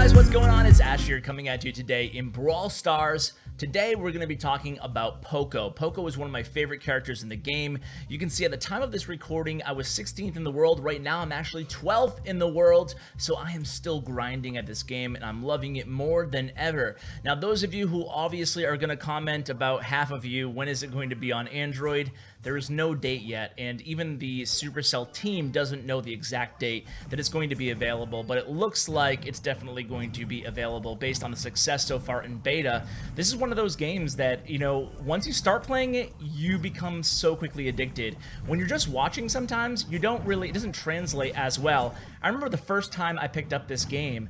guys, what's going on? It's Ash here coming at you today in Brawl Stars. Today we're going to be talking about Poco. Poco is one of my favorite characters in the game. You can see at the time of this recording I was 16th in the world. Right now I'm actually 12th in the world, so I am still grinding at this game and I'm loving it more than ever. Now those of you who obviously are going to comment, about half of you, when is it going to be on Android? There is no date yet, and even the Supercell team doesn't know the exact date that it's going to be available, but it looks like it's definitely going to be available based on the success so far in beta. This is one of those games that, you know, once you start playing it, you become so quickly addicted. When you're just watching sometimes, you don't really, it doesn't translate as well. I remember the first time I picked up this game,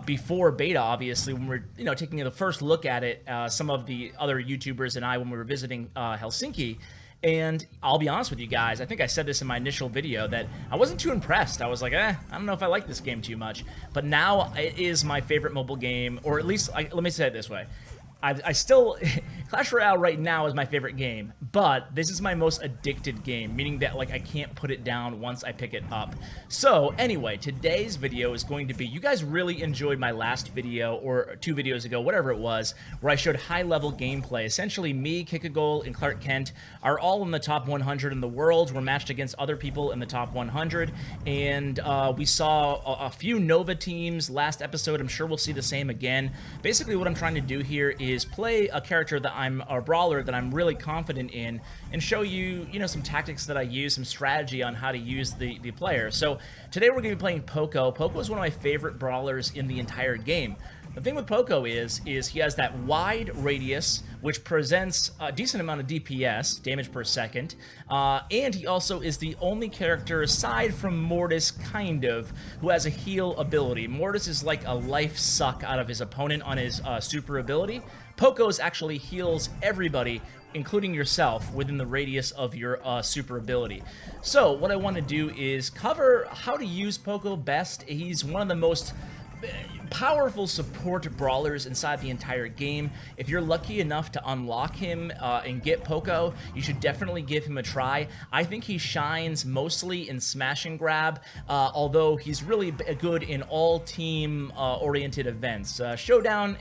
before beta, obviously, when we were, taking the first look at it, some of the other YouTubers and I, when we were visiting Helsinki. And I'll be honest with you guys, I think I said this in my initial video, that I wasn't too impressed. I was like, I don't know if I like this game too much. But now it is my favorite mobile game, or at least, let me say it this way. I still, Clash Royale right now is my favorite game, but this is my most addicted game, meaning that, like, I can't put it down once I pick it up. So anyway, today's video is going to be, you guys really enjoyed my last video, or 2 videos ago, whatever it was, where I showed high-level gameplay. Essentially, me, Kickagol, and Clark Kent are all in the top 100 in the world. We're matched against other people in the top 100, and we saw a few Nova teams last episode. I'm sure we'll see the same again. Basically, what I'm trying to do here is play a character that a brawler that I'm really confident in, and show you, some tactics that I use, some strategy on how to use the player. So today we're going to be playing Poco. Poco is one of my favorite brawlers in the entire game. The thing with Poco is he has that wide radius, which presents a decent amount of DPS, damage per second, and he also is the only character, aside from Mortis, kind of, who has a heal ability. Mortis is like a life suck out of his opponent on his super ability. Poco's actually heals everybody, including yourself, within the radius of your super ability. So what I want to do is cover how to use Poco best. He's one of the most powerful support brawlers inside the entire game. If you're lucky enough to unlock him and get Poco, you should definitely give him a try. I think he shines mostly in smash and grab, although he's really good in all team oriented events. Showdown,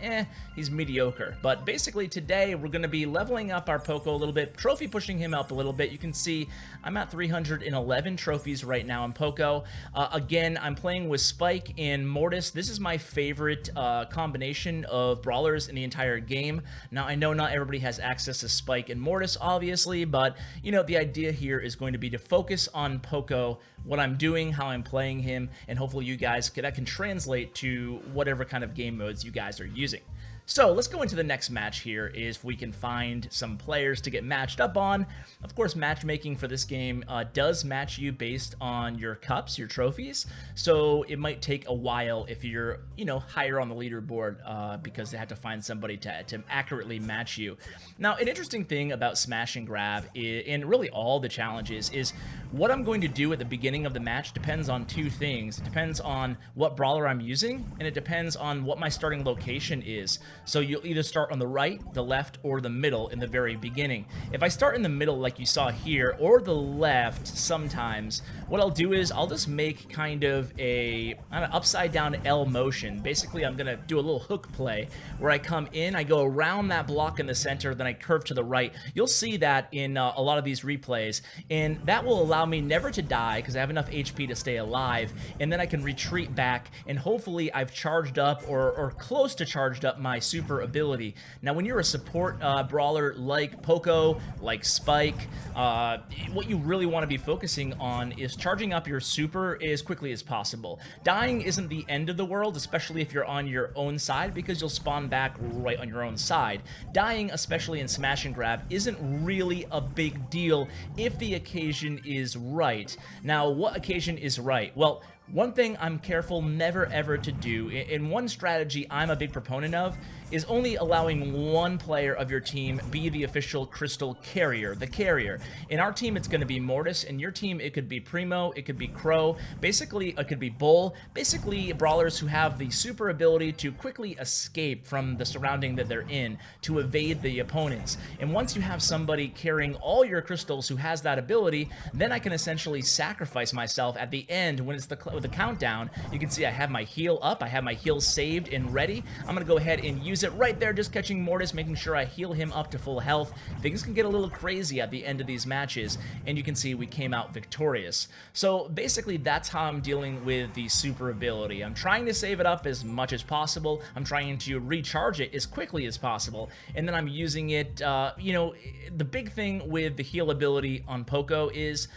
he's mediocre. But basically today we're going to be leveling up our Poco a little bit, trophy pushing him up a little bit. You can see I'm at 311 trophies right now in Poco. Again, I'm playing with Spike and Mortis. This is my favorite combination of brawlers in the entire game. Now, I know not everybody has access to Spike and Mortis, obviously, but, the idea here is going to be to focus on Poco, what I'm doing, how I'm playing him, and hopefully you guys, that can translate to whatever kind of game modes you guys are using. So let's go into the next match here, if we can find some players to get matched up on. Of course, matchmaking for this game does match you based on your cups, your trophies. So it might take a while if you're, higher on the leaderboard because they have to find somebody to accurately match you. Now, an interesting thing about Smash and Grab, and really all the challenges, is what I'm going to do at the beginning of the match depends on 2 things. It depends on what brawler I'm using, and it depends on what my starting location is. So you'll either start on the right, the left, or the middle in the very beginning. If I start in the middle like you saw here, or the left sometimes, what I'll do is I'll just make kind of an upside down L motion. Basically, I'm going to do a little hook play where I come in, I go around that block in the center, then I curve to the right. You'll see that in a lot of these replays, and that will allow me never to die because I have enough HP to stay alive, and then I can retreat back, and hopefully I've charged up or close to charged up my super ability. Now, when you're a support brawler like Poco, like Spike, what you really want to be focusing on is charging up your super as quickly as possible. Dying isn't the end of the world, especially if you're on your own side, because you'll spawn back right on your own side. Dying, especially in Smash and Grab, isn't really a big deal if the occasion is right. Now, what occasion is right? Well, one thing I'm careful never ever to do, and one strategy I'm a big proponent of, is only allowing one player of your team be the official crystal carrier, the carrier. In our team, it's going to be Mortis. In your team, it could be Primo, it could be Crow, basically it could be Bull, basically brawlers who have the super ability to quickly escape from the surrounding that they're in, to evade the opponents. And once you have somebody carrying all your crystals who has that ability, then I can essentially sacrifice myself at the end when it's the countdown. You can see I have my heal up, I have my heal saved and ready. I'm gonna go ahead and use it right there, just catching Mortis, making sure I heal him up to full health. Things can get a little crazy at the end of these matches, and you can see we came out victorious. So basically that's how I'm dealing with the super ability. I'm trying to save it up as much as possible. I'm trying to recharge it as quickly as possible, and then I'm using it, you know, the big thing with the heal ability on Poco is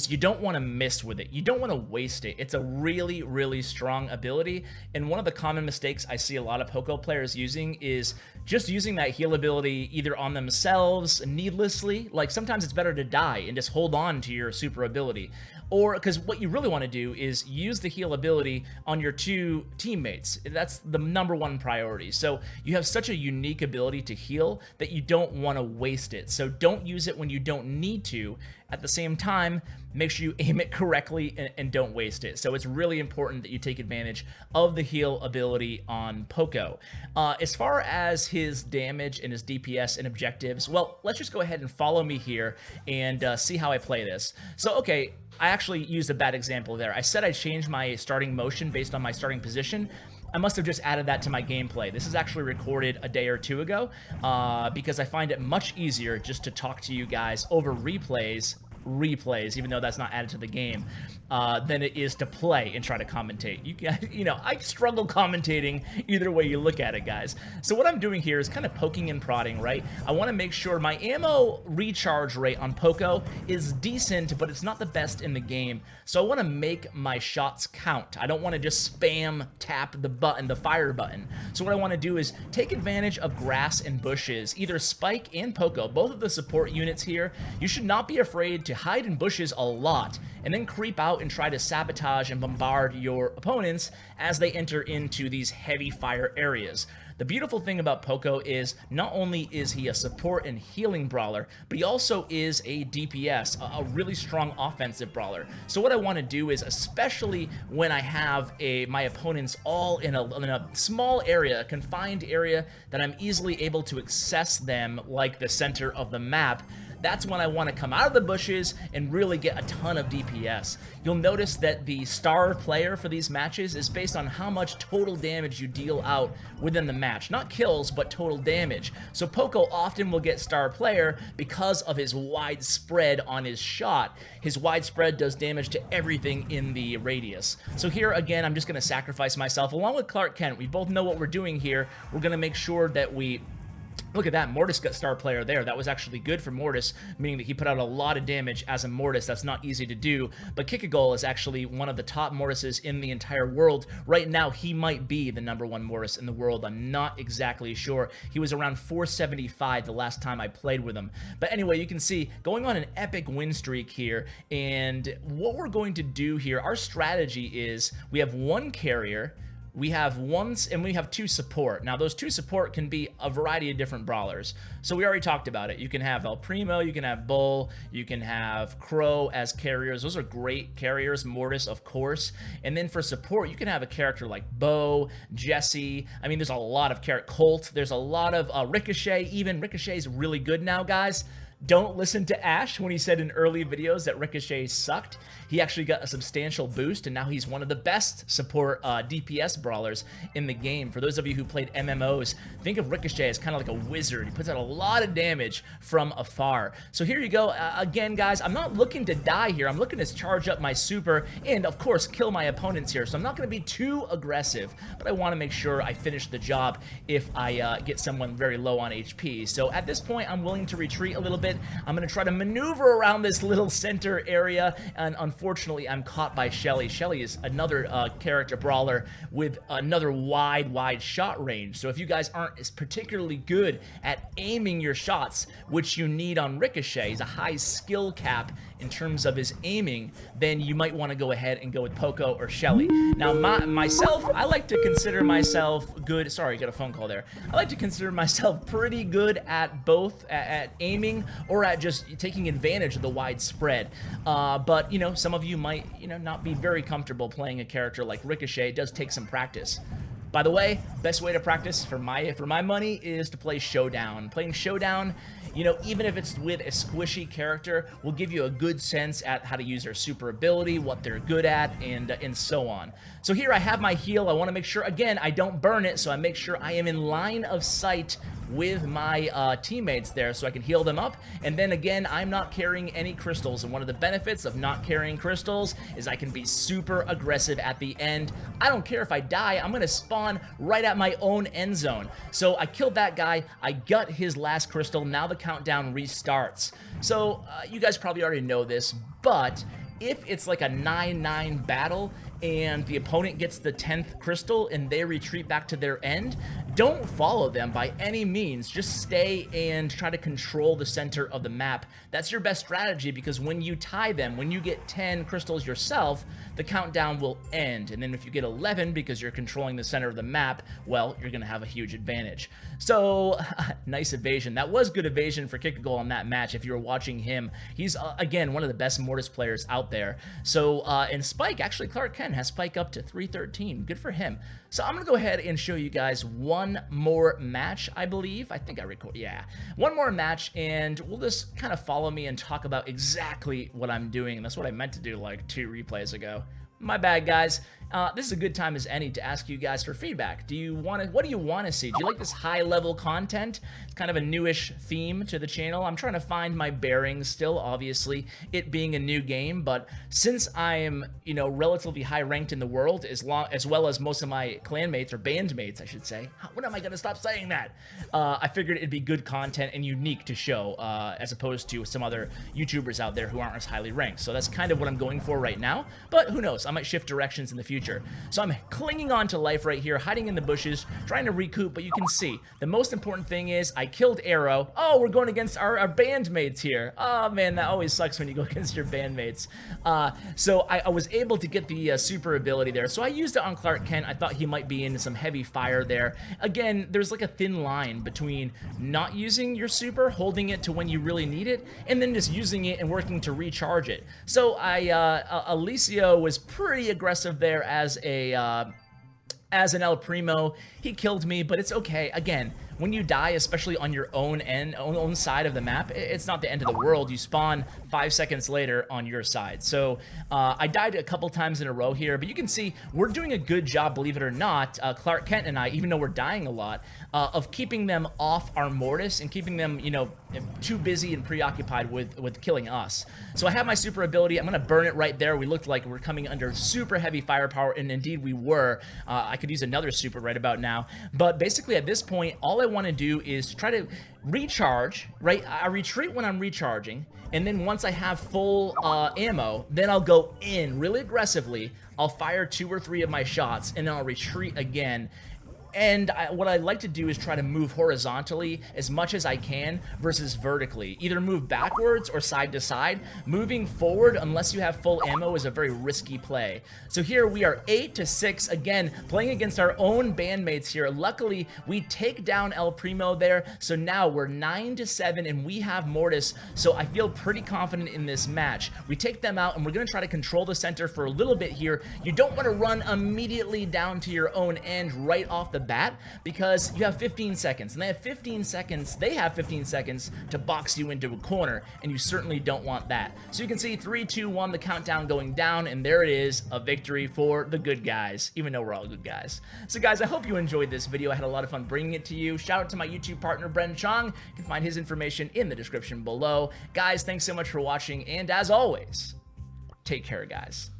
you don't want to miss with it. You don't want to waste it. It's a really, really strong ability, and one of the common mistakes I see a lot of Poco players using is just using that heal ability either on themselves needlessly. Like, sometimes it's better to die and just hold on to your super ability, or because what you really want to do is use the heal ability on your two teammates. That's the #1 priority. So you have such a unique ability to heal that you don't want to waste it. So don't use it when you don't need to. At the same time, make sure you aim it correctly and don't waste it. So it's really important that you take advantage of the heal ability on Poco. As far as his damage and his DPS and objectives, well, let's just go ahead and follow me here and see how I play this. So, okay, I actually used a bad example there. I said I changed my starting motion based on my starting position. I must have just added that to my gameplay. This is actually recorded a day or two ago because I find it much easier just to talk to you guys over replays, even though that's not added to the game, than it is to play and try to commentate. You know, I struggle commentating either way you look at it, guys. So what I'm doing here is kind of poking and prodding, right? I want to make sure my ammo recharge rate on Poco is decent, but it's not the best in the game. So I want to make my shots count. I don't want to just spam tap the button, the fire button. So what I want to do is take advantage of grass and bushes, either Spike and Poco, both of the support units here. You should not be afraid to hide in bushes a lot and then creep out and try to sabotage and bombard your opponents as they enter into these heavy fire areas. The beautiful thing about Poco is not only is he a support and healing brawler, but he also is a DPS, a really strong offensive brawler. So what I want to do is, especially when I have my opponents all in a small area, a confined area that I'm easily able to access them like the center of the map, that's when I want to come out of the bushes and really get a ton of DPS. You'll notice that the star player for these matches is based on how much total damage you deal out within the match. Not kills, but total damage. So Poco often will get star player because of his wide spread on his shot. His wide spread does damage to everything in the radius. So here again, I'm just going to sacrifice myself along with Clark Kent. We both know what we're doing here. We're going to make sure that we... Look at that, Mortis got star player there. That was actually good for Mortis, meaning that he put out a lot of damage as a Mortis. That's not easy to do, but Kick-A-Goal is actually one of the top Mortises in the entire world. Right now, he might be the #1 Mortis in the world. I'm not exactly sure. He was around 475 the last time I played with him. But anyway, you can see going on an epic win streak here, and what we're going to do here, our strategy is we have one carrier, we have we have 2 support. Now those 2 support can be a variety of different brawlers. So we already talked about it. You can have El Primo, you can have Bull, you can have Crow as carriers. Those are great carriers. Mortis, of course. And then for support, you can have a character like Bo, Jesse. I mean, there's a lot of Colt. There's a lot of Ricochet. Even Ricochet is really good now, guys. Don't listen to Ash when he said in early videos that Ricochet sucked. He actually got a substantial boost, and now he's one of the best support DPS brawlers in the game. For those of you who played MMOs, think of Ricochet as kind of like a wizard. He puts out a lot of damage from afar. So here you go. Again, guys, I'm not looking to die here. I'm looking to charge up my super and, of course, kill my opponents here. So I'm not going to be too aggressive, but I want to make sure I finish the job if I get someone very low on HP. So at this point, I'm willing to retreat a little bit. I'm going to try to maneuver around this little center area, and unfortunately, I'm caught by Shelly. Shelly is another character brawler with another wide shot range. So if you guys aren't as particularly good at aiming your shots, which you need on Ricochet, he's a high skill cap in terms of his aiming, then you might want to go ahead and go with Poco or Shelly. Now, myself, I like to consider myself good. Sorry, I got a phone call there. I like to consider myself pretty good at both, at aiming or at just taking advantage of the wide spread. But, you know, some of you might, you know, not be very comfortable playing a character like Ricochet. It does take some practice. By the way, best way to practice for my money is to play Showdown. Playing Showdown, you know, even if it's with a squishy character, will give you a good sense at how to use their super ability, what they're good at, and so on. So here I have my heal. I want to make sure, again, I don't burn it, so I make sure I am in line of sight with my teammates there so I can heal them up. And then again, I'm not carrying any crystals, and one of the benefits of not carrying crystals is I can be super aggressive at the end. I don't care if I die, I'm gonna spawn right at my own end zone. So I killed that guy, I got his last crystal, now the countdown restarts. So you guys probably already know this, but if it's like a 9-9 battle and the opponent gets the 10th crystal and they retreat back to their end, don't follow them by any means. Just stay and try to control the center of the map. That's your best strategy, because when you tie them, when you get 10 crystals yourself, the countdown will end. And then if you get 11 because you're controlling the center of the map, well, you're gonna have a huge advantage. So, nice evasion. That was good evasion for Kick a Goal on that match. If you were watching him, he's, again, one of the best Mortis players out there. So, and Spike, actually, Clark Kent has Spike up to 313. Good for him. So I'm gonna go ahead and show you guys one more match, I believe. I think I record, yeah. One more match, and we'll just kind of follow me and talk about exactly what I'm doing. And that's what I meant to do like 2 replays ago. My bad, guys. This is a good time as any to ask you guys for feedback. What do you want to see? Do you like this high-level content? It's kind of a newish theme to the channel. I'm trying to find my bearings still, obviously, it being a new game, but since I'm, you know, relatively high-ranked in the world, as well as most of my clanmates, or bandmates, I should say. When am I going to stop saying that? I figured it'd be good content and unique to show, as opposed to some other YouTubers out there who aren't as highly ranked. So that's kind of what I'm going for right now, but who knows? I might shift directions in the future. So I'm clinging on to life right here, hiding in the bushes, trying to recoup, but you can see, the most important thing is I killed Arrow. Oh, we're going against our bandmates here. Oh man, that always sucks when you go against your bandmates. So I was able to get the super ability there. So I used it on Clark Kent. I thought he might be into some heavy fire there. Again, there's like a thin line between not using your super, holding it to when you really need it, and then just using it and working to recharge it. So Alicio was pretty aggressive there as an El Primo. He killed me, but it's okay. Again, when you die, especially on your own side of the map, it's not the end of the world. You spawn 5 seconds later on your side. So I died a couple times in a row here, but you can see we're doing a good job, believe it or not, Clark Kent and I, even though we're dying a lot, of keeping them off our Mortis and keeping them, you know, too busy and preoccupied with killing us. So I have my super ability. I'm gonna burn it right there. We looked like we're coming under super heavy firepower, and indeed we were. I could use another super right about now, but basically at this point, all I want to do is try to recharge, right? I retreat when I'm recharging, and then once I have full ammo, then I'll go in really aggressively. I'll fire 2 or 3 of my shots, and then I'll retreat again. And what I like to do is try to move horizontally as much as I can versus vertically. Either move backwards or side to side. Moving forward, unless you have full ammo, is a very risky play. So here we are 8-6, again, playing against our own bandmates here. Luckily, we take down El Primo there, so now we're 9-7 and we have Mortis, so I feel pretty confident in this match. We take them out and we're going to try to control the center for a little bit here. You don't want to run immediately down to your own end right off the bat, because you have 15 seconds, and they have 15 seconds to box you into a corner, and you certainly don't want that. So you can see 3, 2, 1, the countdown going down, and there it is, a victory for the good guys, even though we're all good guys. So guys, I hope you enjoyed this video. I had a lot of fun bringing it to you. Shout out to my YouTube partner, Bren Chong. You can find his information in the description below. Guys, thanks so much for watching, and as always, take care, guys.